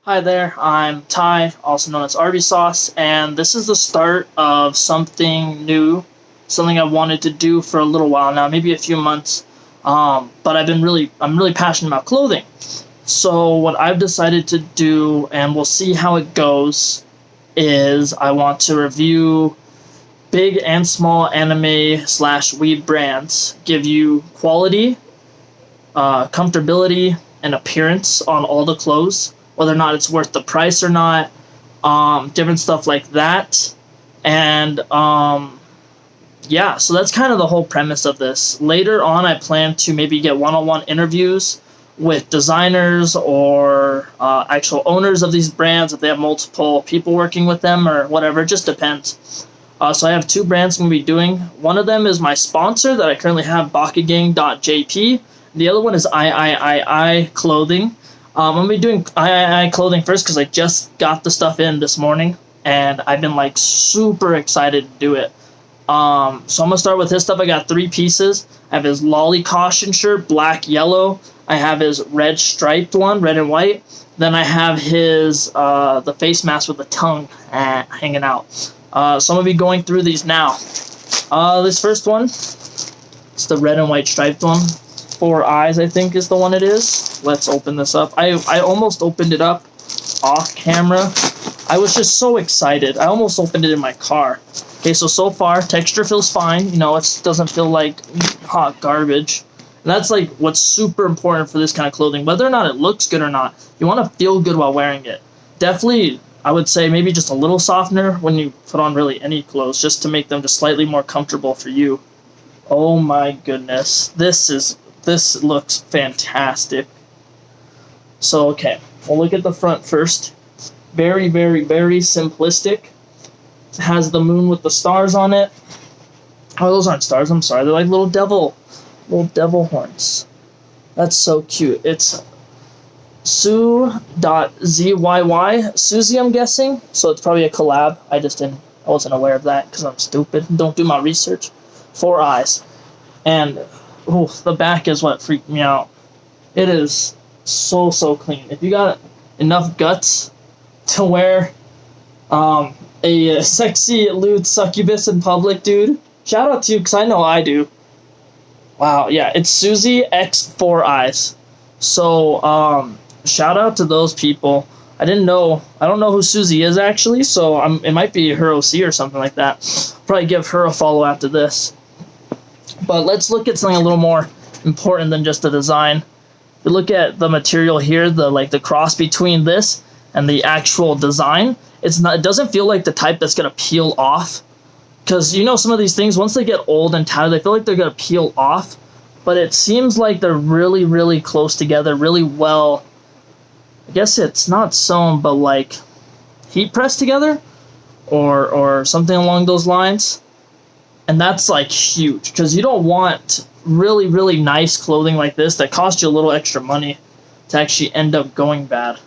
Hi there, I'm Ty, also known as Arby Sauce, and this is the start of something new, something I've wanted to do for a little while now, maybe a few months. But I'm really passionate about clothing. So what I've decided to do, and we'll see how it goes, is I want to review big and small anime slash weeb brands, give you quality, comfortability, and appearance on all the clothes, whether or not it's worth the price or not, different stuff like that. And yeah, so that's kind of the whole premise of this. Later on, I plan to maybe get one-on-one interviews with designers or actual owners of these brands if they have multiple people working with them or whatever. It just depends. So I have two brands I'm going to be doing. One of them is my sponsor that I currently have, Bakugang.jp. The other one is I Clothing. I'm going to be doing I Clothing first because I just got the stuff in this morning, and I've been, like, super excited to do it. So I'm going to start with his stuff. I got three pieces. I have his Lolly Caution shirt, black, yellow. I have his red striped one, red and white. Then I have his the face mask with the tongue hanging out. So I'm going to be going through these now. This first one, it's the red and white striped one. 4 eyes, I think, is the one it is. Let's open this up. I almost opened it up off camera. I was just so excited. I almost opened it in my car. Okay, so far, texture feels fine. You know, it doesn't feel like hot garbage. And that's, like, what's super important for this kind of clothing. Whether or not it looks good or not, you want to feel good while wearing it. Definitely, I would say maybe just a little softener when you put on really any clothes, just to make them just slightly more comfortable for you. Oh my goodness. This looks fantastic. So, okay, we'll look at the front first. Very, very, very simplistic. It has the moon with the stars on it. Oh, those aren't stars, I'm sorry. They're like little devil horns. That's so cute. It's Sue.zyy. Susie, I'm guessing. So it's probably a collab. I wasn't aware of that because I'm stupid. Don't do my research. 4 eyes. And oh, the back is what freaked me out. It is so clean. If you got enough guts to wear a sexy lewd succubus in public, dude, shout out to you, because I know I do. Wow, yeah, it's Susie X 4 eyes. So shout out to those people. I don't know who Susie is, actually, so it might be her OC or something like that. Probably give her a follow after this. But let's look at something a little more important than just the design. If you look at the material here, the cross between this and the actual design, it doesn't feel like the type that's gonna peel off. Because you know some of these things, once they get old and tattered, they feel like they're gonna peel off. But it seems like they're really, really close together, really well. I guess it's not sewn, but like heat pressed together, or something along those lines. And that's, like, huge, because you don't want really, really nice clothing like this that costs you a little extra money to actually end up going bad.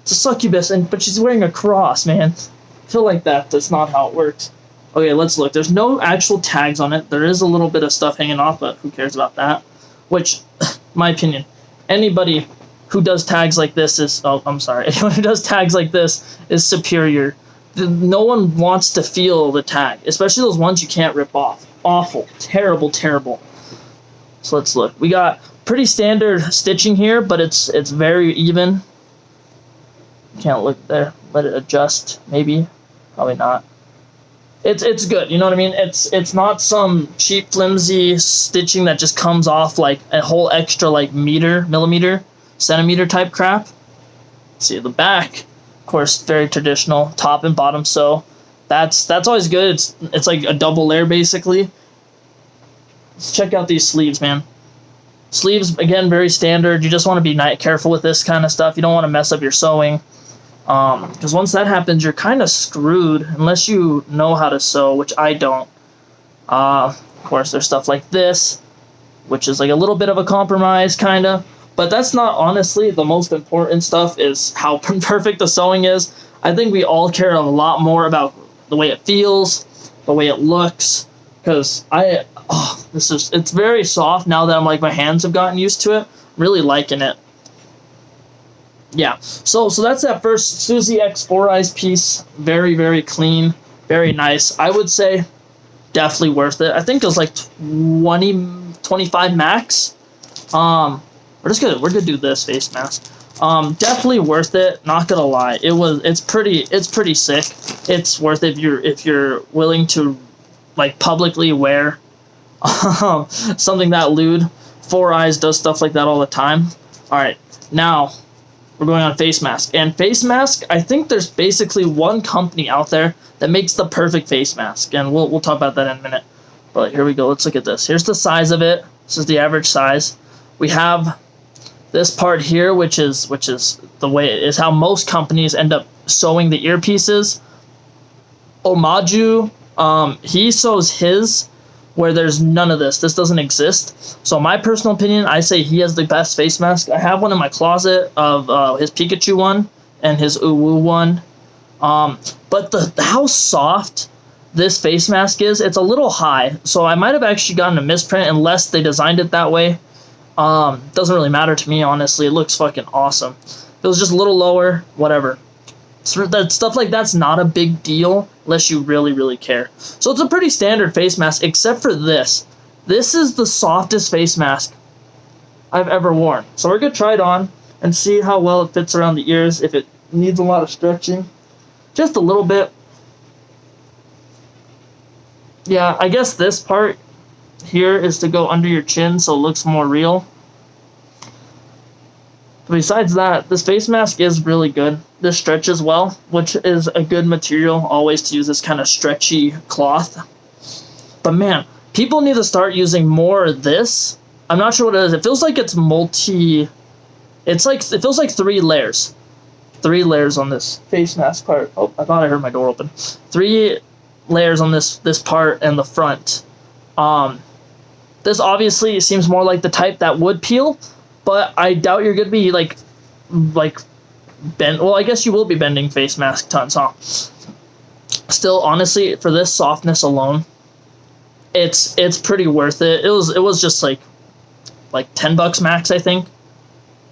It's a succubus, but she's wearing a cross, man. I feel like that's not how it works. Okay, let's look. There's no actual tags on it. There is a little bit of stuff hanging off, but who cares about that? Which, my opinion, anybody who does tags like this anyone who does tags like this is superior. No one wants to feel the tag, especially those ones you can't rip off. Awful. Terrible. So let's look. We got pretty standard stitching here, but it's very even. Can't look there. Let it adjust, maybe. Probably not. It's good, you know what I mean? It's not some cheap, flimsy stitching that just comes off like a whole extra, like, millimeter, centimeter type crap. Let's see, the back, of course, very traditional, top and bottom sew. That's always good. It's like a double layer, basically. Let's check out these sleeves, man. Sleeves, again, very standard. You just want to be careful with this kind of stuff. You don't want to mess up your sewing. Because once that happens, you're kind of screwed, unless you know how to sew, which I don't. Of course, there's stuff like this, which is like a little bit of a compromise, kind of. But that's not, honestly, the most important stuff is how perfect the sewing is. I think we all care a lot more about the way it feels, the way it looks, because it's very soft now that I'm, like, my hands have gotten used to it. Really liking it. yeah. So that's that first Suzy X 4 Eyes piece. Very, very clean, very nice. I would say definitely worth it. I think it was like 25 max. We're gonna do this face mask. Definitely worth it. Not gonna lie, it's pretty sick. It's worth it if you're willing to like publicly wear something that lewd. 4 Eyes does stuff like that all the time. All right, now we're going on face mask. And face mask, I think there's basically one company out there that makes the perfect face mask, and we'll talk about that in a minute. But here we go. Let's look at this. Here's the size of it. This is the average size. We have this part here, which is the way it is how most companies end up sewing the earpieces. Omaju, he sews his where there's none of this. This doesn't exist. So my personal opinion, I say he has the best face mask. I have one in my closet of his Pikachu one and his Uwu one. But the how soft this face mask is, it's a little high. So I might have actually gotten a misprint unless they designed it that way. Doesn't really matter to me, honestly. It looks fucking awesome. If it was just a little lower, whatever. So that stuff like that's not a big deal unless you really, really care. So it's a pretty standard face mask, except for this. This is the softest face mask I've ever worn. So we're gonna try it on and see how well it fits around the ears, if it needs a lot of stretching. Just a little bit. Yeah, I guess this part here is to go under your chin so it looks more real. But besides that, this face mask is really good. This stretches well, which is a good material always to use this kind of stretchy cloth. But man, people need to start using more of this. I'm not sure what it is. It feels like it's it feels like 3 layers. 3 layers on this face mask part. Oh, I thought I heard my door open. 3 layers on this part and the front. This obviously seems more like the type that would peel, but I doubt you're gonna be like bend. Well, I guess you will be bending face mask tons, huh? Still, honestly, for this softness alone, it's pretty worth it. It was just like $10 max, I think.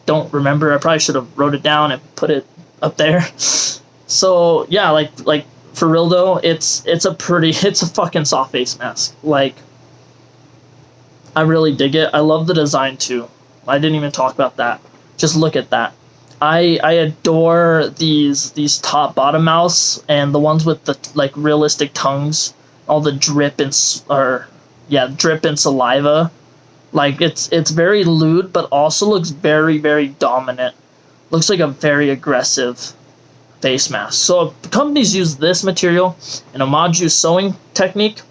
Don't remember. I probably should have wrote it down and put it up there. So yeah, like for real though, it's a fucking soft face mask. Like, I really dig it. I love the design too. I didn't even talk about that. Just look at that. I adore these top bottom mouths and the ones with the like realistic tongues, all the drip and saliva. Like it's very lewd, but also looks very, very dominant. Looks like a very aggressive face mask. So if companies use this material and Omaju sewing technique,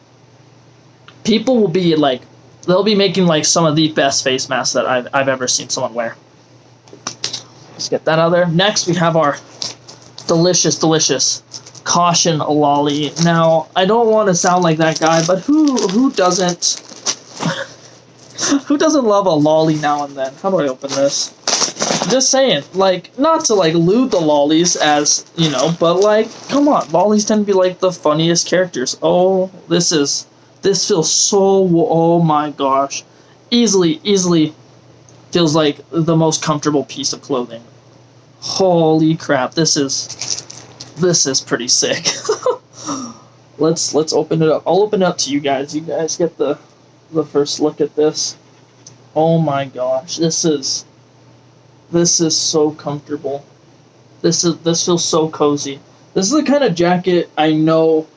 people will be like, they'll be making like some of the best face masks that I've ever seen someone wear. Let's get that out of there. Next, we have our delicious caution lolly. Now, I don't want to sound like that guy, but who doesn't who doesn't love a lolly now and then? How do I open this? Just saying, like, not to like lewd the lollies as, you know, but like, come on, lollies tend to be like the funniest characters. Oh, this feels so, oh my gosh. Easily feels like the most comfortable piece of clothing. Holy crap, this is pretty sick. Let's open it up. I'll open it up to you guys. You guys get the first look at this. Oh my gosh, this is so comfortable. This feels so cozy. This is the kind of jacket I know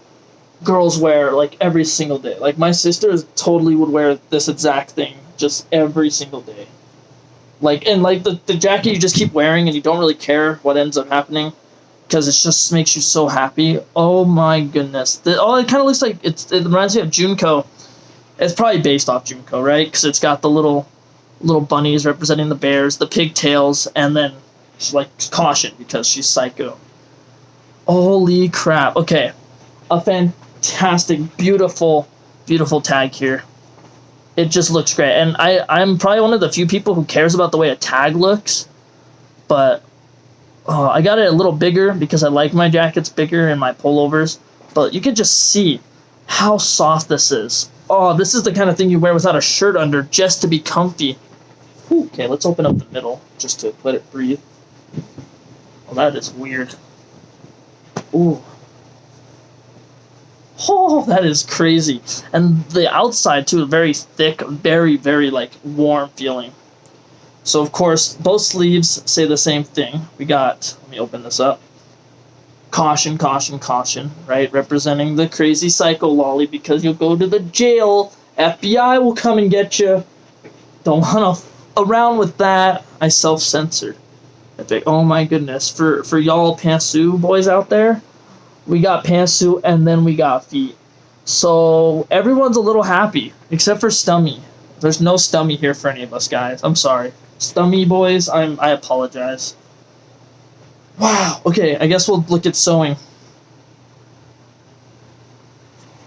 girls wear like every single day. Like my sister totally would wear this exact thing just every single day. Like, and like the jacket you just keep wearing and you don't really care what ends up happening because it just makes you so happy. Oh my goodness. It kind of looks like it reminds me of Junko. It's probably based off Junko, right? Because it's got the little bunnies representing the bears, the pigtails, and then she's like caution because she's psycho. Holy crap. Okay. A fantastic, beautiful tag here. It just looks great. And I'm probably one of the few people who cares about the way a tag looks. But I got it a little bigger because I like my jackets bigger and my pullovers. But you can just see how soft this is. Oh, this is the kind of thing you wear without a shirt under just to be comfy. Okay, let's open up the middle just to let it breathe. Well, that is weird. Ooh. Oh, that is crazy. And the outside, too, very thick, very, very, like, warm feeling. So, of course, both sleeves say the same thing. We got, let me open this up. Caution, caution, caution, right? Representing the crazy psycho lolly because you'll go to the jail. FBI will come and get you. Don't want to around with that. I self-censored. Oh my goodness. For y'all pantsuit boys out there, we got pantsuit and then we got feet. So everyone's a little happy, except for Stummy. There's no Stummy here for any of us guys. I'm sorry. Stummy boys, I apologize. Wow. Okay, I guess we'll look at sewing.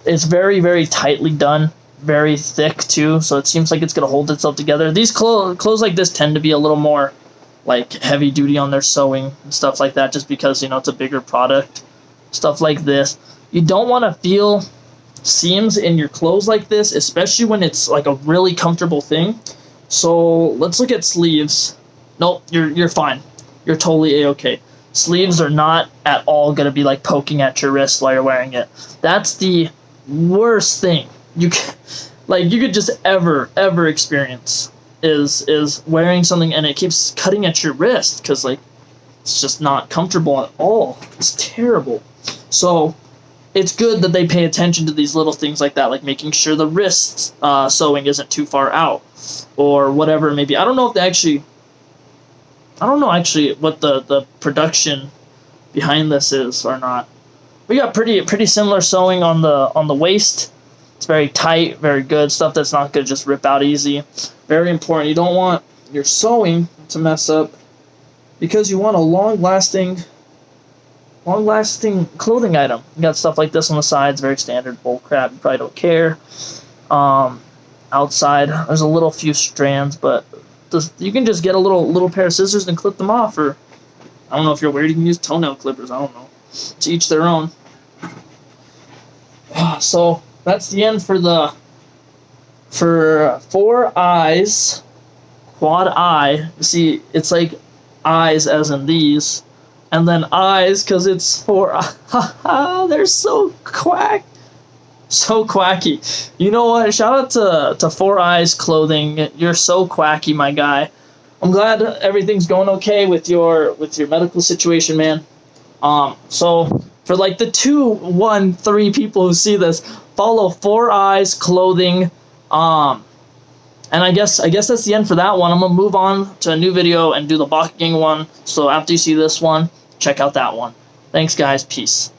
It's very, very tightly done. Very thick, too, so it seems like it's going to hold itself together. These clothes like this tend to be a little more, like, heavy-duty on their sewing and stuff like that, just because, you know, it's a bigger product. Stuff like this. You don't want to feel seams in your clothes like this, especially when it's, like, a really comfortable thing. So, let's look at sleeves. Nope, you're fine. You're totally A-okay. Sleeves are not at all going to be, like, poking at your wrist while you're wearing it. That's the worst thing you could just ever experience is wearing something and it keeps cutting at your wrist because, like, it's just not comfortable at all. It's terrible. So it's good that they pay attention to these little things like that, like making sure the wrist sewing isn't too far out or whatever it may be. I don't know actually what the production behind this is or not. We got pretty similar sewing on the waist. It's very tight, very good stuff that's not gonna just rip out easy. Very important. You don't want your sewing to mess up because you want a long-lasting clothing item. You got stuff like this on the sides, very standard bull crap. You probably don't care. Outside, there's a little few strands, but you can just get a little pair of scissors and clip them off. Or I don't know if you're weird, you can use toenail clippers. I don't know. To each their own. So that's the end for 4 eyes, quad eye. See, it's like eyes as in these, and then eyes because it's 4. They're so quacky. You know what? Shout out to 4 Eyes Clothing. You're so quacky, my guy. I'm glad everything's going okay with your medical situation, man. So for like the 3 people who see this, follow 4 Eyes Clothing. And I guess that's the end for that one. I'm gonna move on to a new video and do the Baka Gang one. So after you see this one, check out that one. Thanks, guys. Peace.